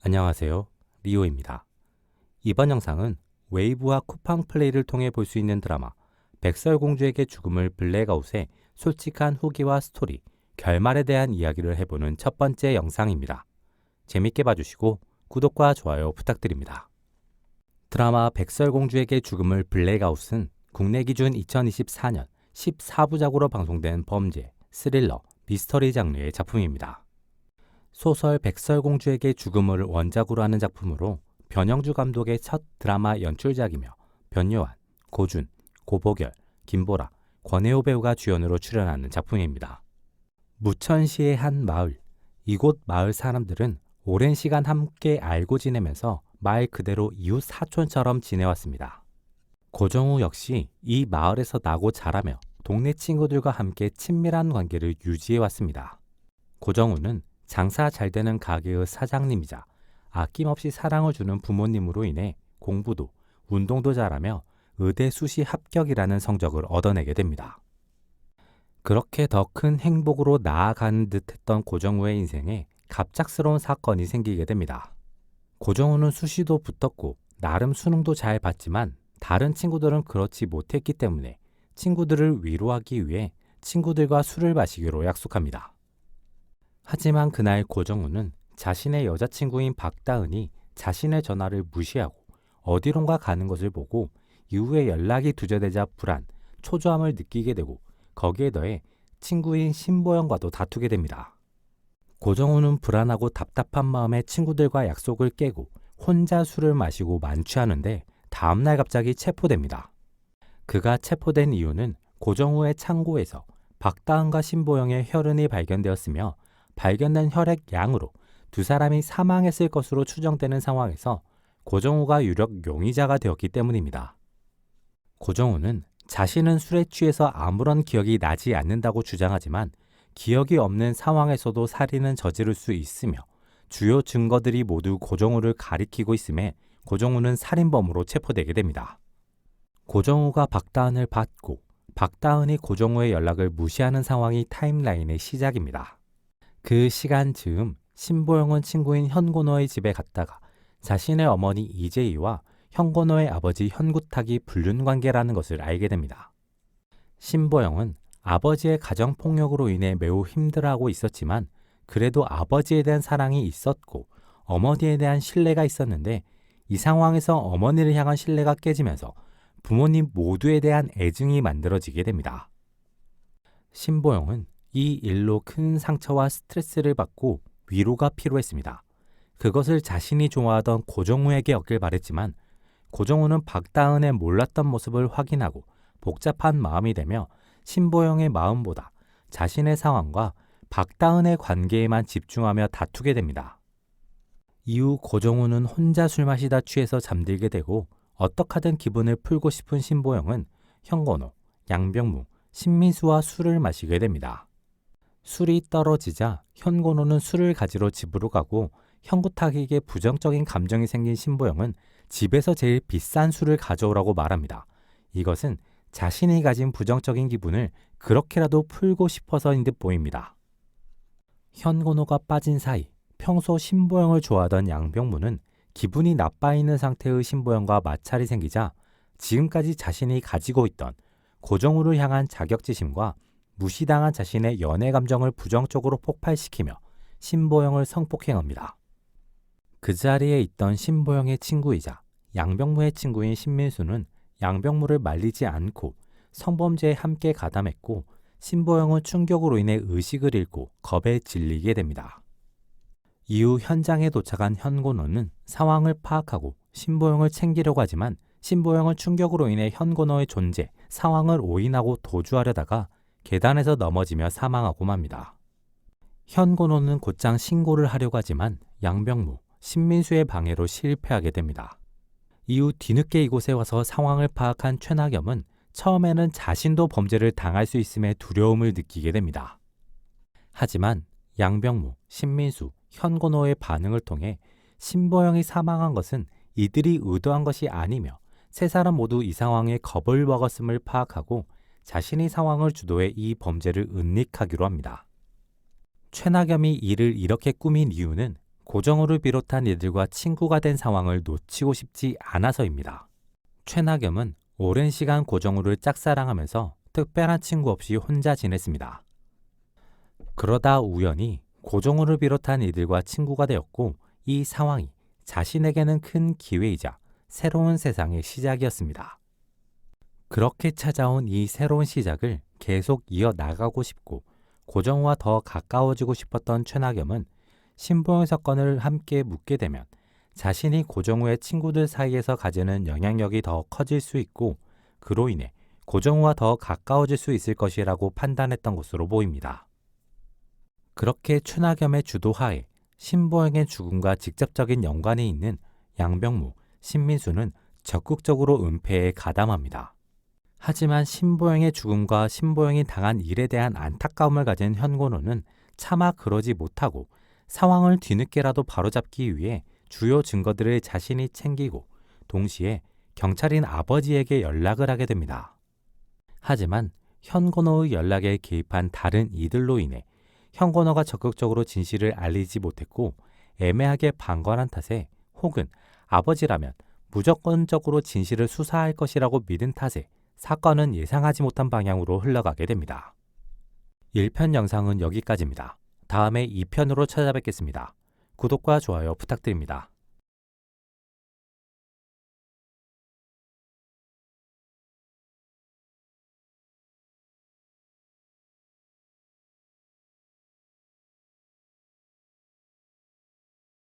안녕하세요. 리오입니다. 이번 영상은 웨이브와 쿠팡 플레이를 통해 볼 수 있는 드라마 백설공주에게 죽음을 블랙아웃의 솔직한 후기와 스토리, 결말에 대한 이야기를 해보는 첫 번째 영상입니다. 재밌게 봐주시고 구독과 좋아요 부탁드립니다. 드라마 백설공주에게 죽음을 블랙아웃은 국내 기준 2024년 14부작으로 방송된 범죄, 스릴러, 미스터리 장르의 작품입니다. 소설 백설공주에게 죽음을 원작으로 하는 작품으로 변영주 감독의 첫 드라마 연출작이며 변요한, 고준, 고보결, 김보라, 권혜호 배우가 주연으로 출연하는 작품입니다. 무천시의 한 마을, 이곳 마을 사람들은 오랜 시간 함께 알고 지내면서 말 그대로 이웃 사촌처럼 지내왔습니다. 고정우 역시 이 마을에서 나고 자라며 동네 친구들과 함께 친밀한 관계를 유지해왔습니다. 고정우는 장사 잘 되는 가게의 사장님이자 아낌없이 사랑을 주는 부모님으로 인해 공부도 운동도 잘하며 의대 수시 합격이라는 성적을 얻어내게 됩니다. 그렇게 더 큰 행복으로 나아가는 듯했던 고정우의 인생에 갑작스러운 사건이 생기게 됩니다. 고정우는 수시도 붙었고 나름 수능도 잘 봤지만 다른 친구들은 그렇지 못했기 때문에 친구들을 위로하기 위해 친구들과 술을 마시기로 약속합니다. 하지만 그날 고정우는 자신의 여자친구인 박다은이 자신의 전화를 무시하고 어디론가 가는 것을 보고 이후에 연락이 두절되자 불안, 초조함을 느끼게 되고 거기에 더해 친구인 신보영과도 다투게 됩니다. 고정우는 불안하고 답답한 마음에 친구들과 약속을 깨고 혼자 술을 마시고 만취하는데 다음날 갑자기 체포됩니다. 그가 체포된 이유는 고정우의 창고에서 박다은과 신보영의 혈흔이 발견되었으며 발견된 혈액 양으로 두 사람이 사망했을 것으로 추정되는 상황에서 고정우가 유력 용의자가 되었기 때문입니다. 고정우는 자신은 술에 취해서 아무런 기억이 나지 않는다고 주장하지만 기억이 없는 상황에서도 살인은 저지를 수 있으며 주요 증거들이 모두 고정우를 가리키고 있음에 고정우는 살인범으로 체포되게 됩니다. 고정우가 박다은을 받고 박다은이 고정우의 연락을 무시하는 상황이 타임라인의 시작입니다. 그 시간 즈음 신보영은 친구인 현곤호의 집에 갔다가 자신의 어머니 이재희와 현곤호의 아버지 현구탁이 불륜관계라는 것을 알게 됩니다. 신보영은 아버지의 가정폭력으로 인해 매우 힘들어하고 있었지만 그래도 아버지에 대한 사랑이 있었고 어머니에 대한 신뢰가 있었는데 이 상황에서 어머니를 향한 신뢰가 깨지면서 부모님 모두에 대한 애증이 만들어지게 됩니다. 신보영은 이 일로 큰 상처와 스트레스를 받고 위로가 필요했습니다. 그것을 자신이 좋아하던 고정우에게 얻길 바랬지만 고정우는 박다은의 몰랐던 모습을 확인하고 복잡한 마음이 되며 신보영의 마음보다 자신의 상황과 박다은의 관계에만 집중하며 다투게 됩니다. 이후 고정우는 혼자 술 마시다 취해서 잠들게 되고 어떡하든 기분을 풀고 싶은 신보영은 현건호, 양병무, 신민수와 술을 마시게 됩니다. 술이 떨어지자 현곤호는 술을 가지러 집으로 가고 현구탁에게 부정적인 감정이 생긴 신보영은 집에서 제일 비싼 술을 가져오라고 말합니다. 이것은 자신이 가진 부정적인 기분을 그렇게라도 풀고 싶어서인 듯 보입니다. 현곤호가 빠진 사이 평소 신보영을 좋아하던 양병무는 기분이 나빠 있는 상태의 신보영과 마찰이 생기자 지금까지 자신이 가지고 있던 고정우를 향한 자격지심과 무시당한 자신의 연애 감정을 부정적으로 폭발시키며 신보영을 성폭행합니다. 그 자리에 있던 신보영의 친구이자 양병무의 친구인 신민수는 양병무를 말리지 않고 성범죄에 함께 가담했고 신보영은 충격으로 인해 의식을 잃고 겁에 질리게 됩니다. 이후 현장에 도착한 현곤호는 상황을 파악하고 신보영을 챙기려고 하지만 신보영은 충격으로 인해 현곤호의 존재, 상황을 오인하고 도주하려다가 계단에서 넘어지며 사망하고 맙니다. 현곤호는 곧장 신고를 하려고 하지만 양병무, 신민수의 방해로 실패하게 됩니다. 이후 뒤늦게 이곳에 와서 상황을 파악한 최낙염은 처음에는 자신도 범죄를 당할 수 있음에 두려움을 느끼게 됩니다. 하지만 양병무, 신민수, 현곤호의 반응을 통해 신보영이 사망한 것은 이들이 의도한 것이 아니며 세 사람 모두 이 상황에 겁을 먹었음을 파악하고 자신이 상황을 주도해 이 범죄를 은닉하기로 합니다. 최낙염이 이를 이렇게 꾸민 이유는 고정우를 비롯한 이들과 친구가 된 상황을 놓치고 싶지 않아서입니다. 최낙염은 오랜 시간 고정우를 짝사랑하면서 특별한 친구 없이 혼자 지냈습니다. 그러다 우연히 고정우를 비롯한 이들과 친구가 되었고 이 상황이 자신에게는 큰 기회이자 새로운 세상의 시작이었습니다. 그렇게 찾아온 이 새로운 시작을 계속 이어나가고 싶고 고정우와 더 가까워지고 싶었던 최낙염은 신보영 사건을 함께 묻게 되면 자신이 고정우의 친구들 사이에서 가지는 영향력이 더 커질 수 있고 그로 인해 고정우와 더 가까워질 수 있을 것이라고 판단했던 것으로 보입니다. 그렇게 최낙염의 주도하에 신보영의 죽음과 직접적인 연관이 있는 양병무, 신민수는 적극적으로 은폐에 가담합니다. 하지만 신보영의 죽음과 신보영이 당한 일에 대한 안타까움을 가진 현건호는 차마 그러지 못하고 상황을 뒤늦게라도 바로잡기 위해 주요 증거들을 자신이 챙기고 동시에 경찰인 아버지에게 연락을 하게 됩니다. 하지만 현건호의 연락에 개입한 다른 이들로 인해 현건호가 적극적으로 진실을 알리지 못했고 애매하게 방관한 탓에 혹은 아버지라면 무조건적으로 진실을 수사할 것이라고 믿은 탓에 사건은 예상하지 못한 방향으로 흘러가게 됩니다. 1편 영상은 여기까지입니다. 다음에 2편으로 찾아뵙겠습니다. 구독과 좋아요 부탁드립니다.